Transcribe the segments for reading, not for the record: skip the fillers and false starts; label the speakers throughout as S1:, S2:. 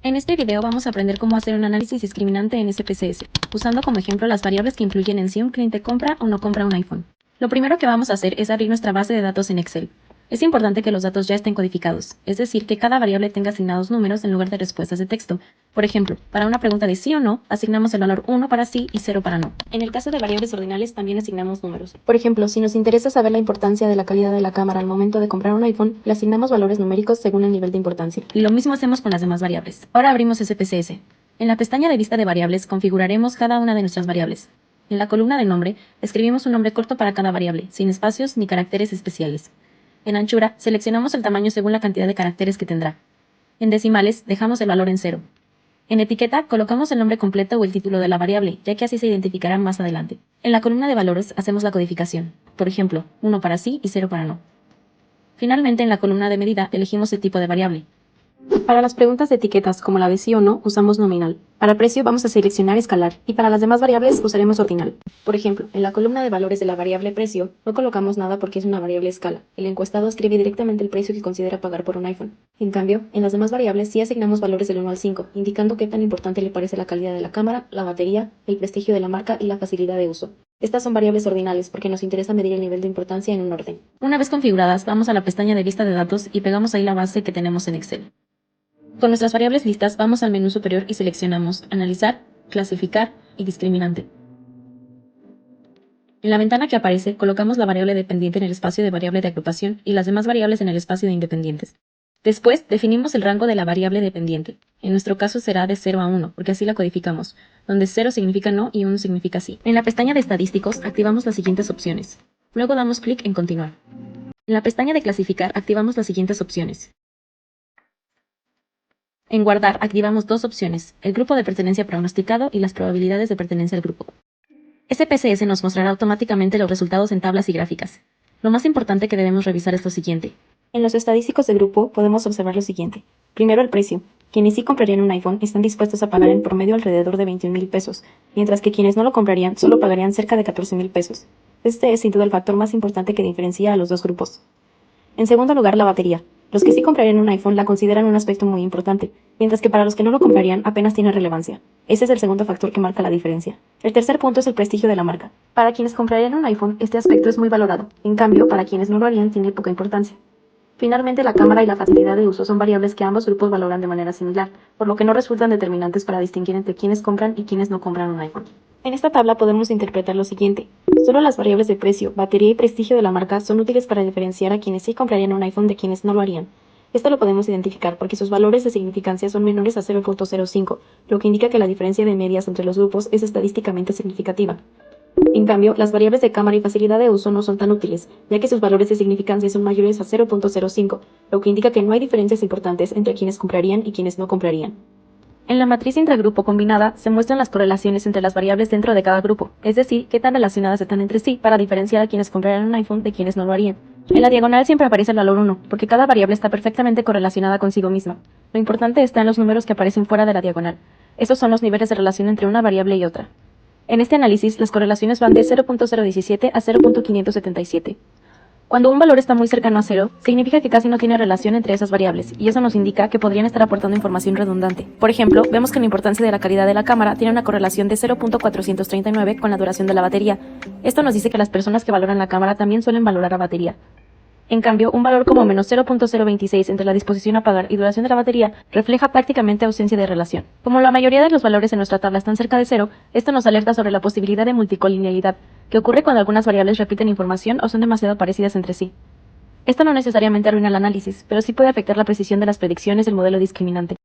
S1: En este video vamos a aprender cómo hacer un análisis discriminante en SPSS, usando como ejemplo las variables que influyen en si un cliente compra o no compra un iPhone. Lo primero que vamos a hacer es abrir nuestra base de datos en Excel. Es importante que los datos ya estén codificados, es decir, que cada variable tenga asignados números en lugar de respuestas de texto. Por ejemplo, para una pregunta de sí o no, asignamos el valor 1 para sí y 0 para no. En el caso de variables ordinales también asignamos números. Por ejemplo, si nos interesa saber la importancia de la calidad de la cámara al momento de comprar un iPhone, le asignamos valores numéricos según el nivel de importancia. Y lo mismo hacemos con las demás variables. Ahora abrimos SPSS. En la pestaña de lista de variables configuraremos cada una de nuestras variables. En la columna de nombre, escribimos un nombre corto para cada variable, sin espacios ni caracteres especiales. En anchura, seleccionamos el tamaño según la cantidad de caracteres que tendrá. En decimales, dejamos el valor en 0. En etiqueta, colocamos el nombre completo o el título de la variable, ya que así se identificará más adelante. En la columna de valores, hacemos la codificación. Por ejemplo, 1 para sí y 0 para no. Finalmente, en la columna de medida, elegimos el tipo de variable. Para las preguntas de etiquetas, como la de sí o no, usamos nominal. Para precio vamos a seleccionar escalar, y para las demás variables usaremos ordinal. Por ejemplo, en la columna de valores de la variable precio, no colocamos nada porque es una variable escala. El encuestado escribe directamente el precio que considera pagar por un iPhone. En cambio, en las demás variables sí asignamos valores del 1 al 5, indicando qué tan importante le parece la calidad de la cámara, la batería, el prestigio de la marca y la facilidad de uso. Estas son variables ordinales porque nos interesa medir el nivel de importancia en un orden. Una vez configuradas, vamos a la pestaña de lista de datos y pegamos ahí la base que tenemos en Excel. Con nuestras variables listas, vamos al menú superior y seleccionamos Analizar, Clasificar y Discriminante. En la ventana que aparece, colocamos la variable dependiente en el espacio de variable de agrupación y las demás variables en el espacio de independientes. Después, definimos el rango de la variable dependiente. En nuestro caso será de 0 a 1, porque así la codificamos, donde 0 significa no y 1 significa sí. En la pestaña de Estadísticos, activamos las siguientes opciones. Luego damos clic en Continuar. En la pestaña de Clasificar, activamos las siguientes opciones. En Guardar, activamos dos opciones, el grupo de pertenencia pronosticado y las probabilidades de pertenencia al grupo. SPSS nos mostrará automáticamente los resultados en tablas y gráficas. Lo más importante que debemos revisar es lo siguiente. En los estadísticos de grupo podemos observar lo siguiente. Primero, el precio. Quienes sí comprarían un iPhone están dispuestos a pagar en promedio alrededor de 21,000 pesos, mientras que quienes no lo comprarían solo pagarían cerca de 14,000 pesos. Este es sin duda el factor más importante que diferencia a los dos grupos. En segundo lugar, la batería. Los que sí comprarían un iPhone la consideran un aspecto muy importante, mientras que para los que no lo comprarían apenas tiene relevancia. Ese es el segundo factor que marca la diferencia. El tercer punto es el prestigio de la marca. Para quienes comprarían un iPhone, este aspecto es muy valorado. En cambio, para quienes no lo harían, tiene poca importancia. Finalmente, la cámara y la facilidad de uso son variables que ambos grupos valoran de manera similar, por lo que no resultan determinantes para distinguir entre quienes compran y quienes no compran un iPhone. En esta tabla podemos interpretar lo siguiente. Solo las variables de precio, batería y prestigio de la marca son útiles para diferenciar a quienes sí comprarían un iPhone de quienes no lo harían. Esto lo podemos identificar porque sus valores de significancia son menores a 0.05, lo que indica que la diferencia de medias entre los grupos es estadísticamente significativa. En cambio, las variables de cámara y facilidad de uso no son tan útiles, ya que sus valores de significancia son mayores a 0.05, lo que indica que no hay diferencias importantes entre quienes comprarían y quienes no comprarían. En la matriz intragrupo combinada se muestran las correlaciones entre las variables dentro de cada grupo, es decir, qué tan relacionadas están entre sí para diferenciar a quienes comprarían un iPhone de quienes no lo harían. En la diagonal siempre aparece el valor 1, porque cada variable está perfectamente correlacionada consigo misma. Lo importante está en los números que aparecen fuera de la diagonal. Estos son los niveles de relación entre una variable y otra. En este análisis, las correlaciones van de 0.017 a 0.577. Cuando un valor está muy cercano a 0, significa que casi no tiene relación entre esas variables, y eso nos indica que podrían estar aportando información redundante. Por ejemplo, vemos que la importancia de la calidad de la cámara tiene una correlación de 0.439 con la duración de la batería. Esto nos dice que las personas que valoran la cámara también suelen valorar la batería. En cambio, un valor como menos 0.026 entre la disposición a pagar y duración de la batería refleja prácticamente ausencia de relación. Como la mayoría de los valores en nuestra tabla están cerca de 0, esto nos alerta sobre la posibilidad de multicolinealidad, que ocurre cuando algunas variables repiten información o son demasiado parecidas entre sí. Esto no necesariamente arruina el análisis, pero sí puede afectar la precisión de las predicciones del modelo discriminante.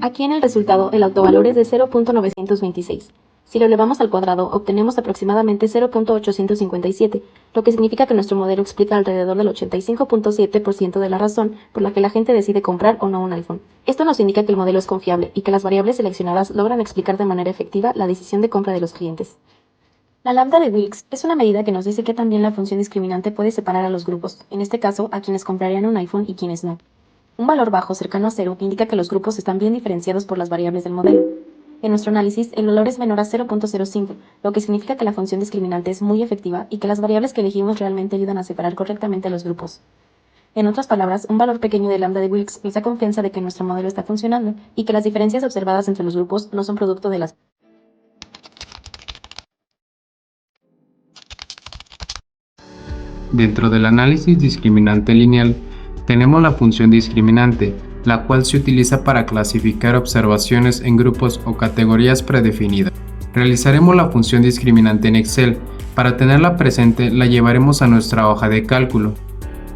S1: Aquí en el resultado, el autovalor es de 0.926. Si lo elevamos al cuadrado, obtenemos aproximadamente 0.857, lo que significa que nuestro modelo explica alrededor del 85.7% de la razón por la que la gente decide comprar o no un iPhone. Esto nos indica que el modelo es confiable y que las variables seleccionadas logran explicar de manera efectiva la decisión de compra de los clientes. La lambda de Wilks es una medida que nos dice que también la función discriminante puede separar a los grupos, en este caso a quienes comprarían un iPhone y quienes no. Un valor bajo cercano a 0 indica que los grupos están bien diferenciados por las variables del modelo. En nuestro análisis, el valor es menor a 0.05, lo que significa que la función discriminante es muy efectiva y que las variables que elegimos realmente ayudan a separar correctamente a los grupos. En otras palabras, un valor pequeño de lambda de Wilks nos da confianza de que nuestro modelo está funcionando y que las diferencias observadas entre los grupos no son producto de las...
S2: Dentro del análisis discriminante lineal, tenemos la función discriminante, la cual se utiliza para clasificar observaciones en grupos o categorías predefinidas. Realizaremos la función discriminante en Excel. Para tenerla presente, la llevaremos a nuestra hoja de cálculo.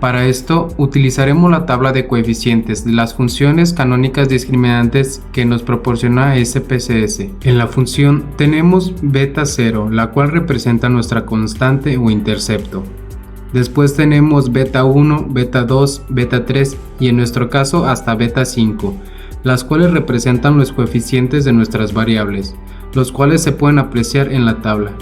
S2: Para esto, utilizaremos la tabla de coeficientes de las funciones canónicas discriminantes que nos proporciona SPSS. En la función tenemos beta 0, la cual representa nuestra constante o intercepto. Después tenemos beta 1, beta 2, beta 3 y en nuestro caso hasta beta 5, las cuales representan los coeficientes de nuestras variables, los cuales se pueden apreciar en la tabla.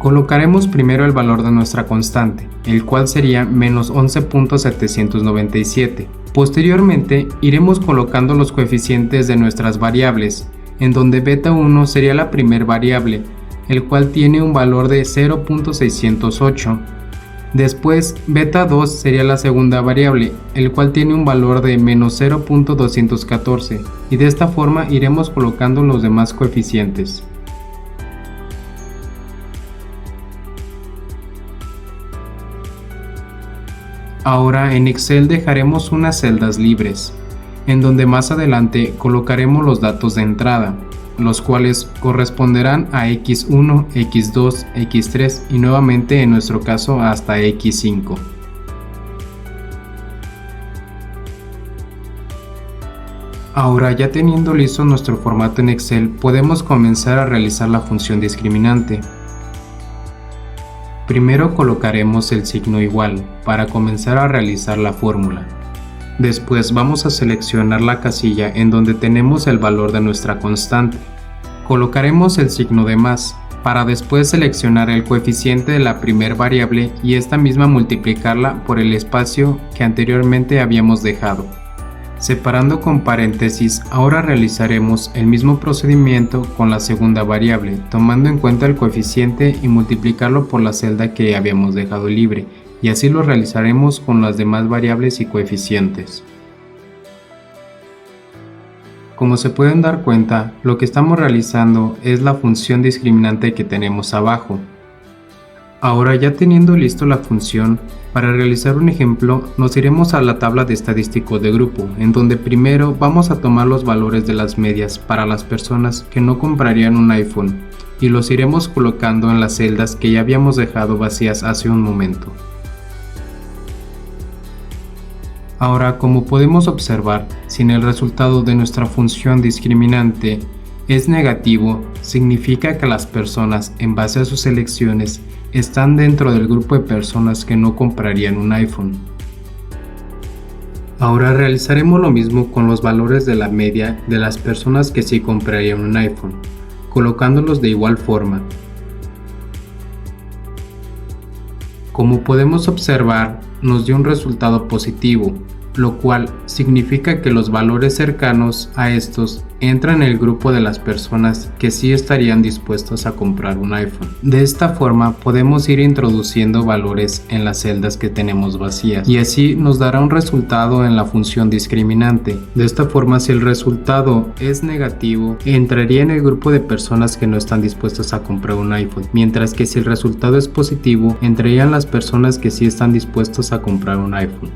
S2: Colocaremos primero el valor de nuestra constante, el cual sería menos 11.797. Posteriormente, iremos colocando los coeficientes de nuestras variables, en donde beta 1 sería la primer variable, el cual tiene un valor de 0.608. Después, beta 2 sería la segunda variable, el cual tiene un valor de menos 0.214, y de esta forma iremos colocando los demás coeficientes. Ahora en Excel dejaremos unas celdas libres, en donde más adelante colocaremos los datos de entrada, los cuales corresponderán a X1, X2, X3 y nuevamente en nuestro caso hasta X5. Ahora ya teniendo listo nuestro formato en Excel, podemos comenzar a realizar la función discriminante. Primero colocaremos el signo igual para comenzar a realizar la fórmula. Después vamos a seleccionar la casilla en donde tenemos el valor de nuestra constante. Colocaremos el signo de más para después seleccionar el coeficiente de la primer variable y esta misma multiplicarla por el espacio que anteriormente habíamos dejado. Separando con paréntesis, ahora realizaremos el mismo procedimiento con la segunda variable, tomando en cuenta el coeficiente y multiplicarlo por la celda que habíamos dejado libre, y así lo realizaremos con las demás variables y coeficientes. Como se pueden dar cuenta, lo que estamos realizando es la función discriminante que tenemos abajo. Ahora ya teniendo listo la función, para realizar un ejemplo nos iremos a la tabla de estadístico de grupo, en donde primero vamos a tomar los valores de las medias para las personas que no comprarían un iPhone y los iremos colocando en las celdas que ya habíamos dejado vacías hace un momento. Ahora, como podemos observar, si el resultado de nuestra función discriminante es negativo, significa que las personas, en base a sus elecciones, están dentro del grupo de personas que no comprarían un iPhone. Ahora realizaremos lo mismo con los valores de la media de las personas que sí comprarían un iPhone, colocándolos de igual forma. Como podemos observar, nos dio un resultado positivo, lo cual significa que los valores cercanos a estos entran en el grupo de las personas que sí estarían dispuestos a comprar un iPhone. De esta forma podemos ir introduciendo valores en las celdas que tenemos vacías y así nos dará un resultado en la función discriminante. De esta forma, si el resultado es negativo, entraría en el grupo de personas que no están dispuestas a comprar un iPhone, mientras que si el resultado es positivo, entrarían las personas que sí están dispuestos a comprar un iPhone.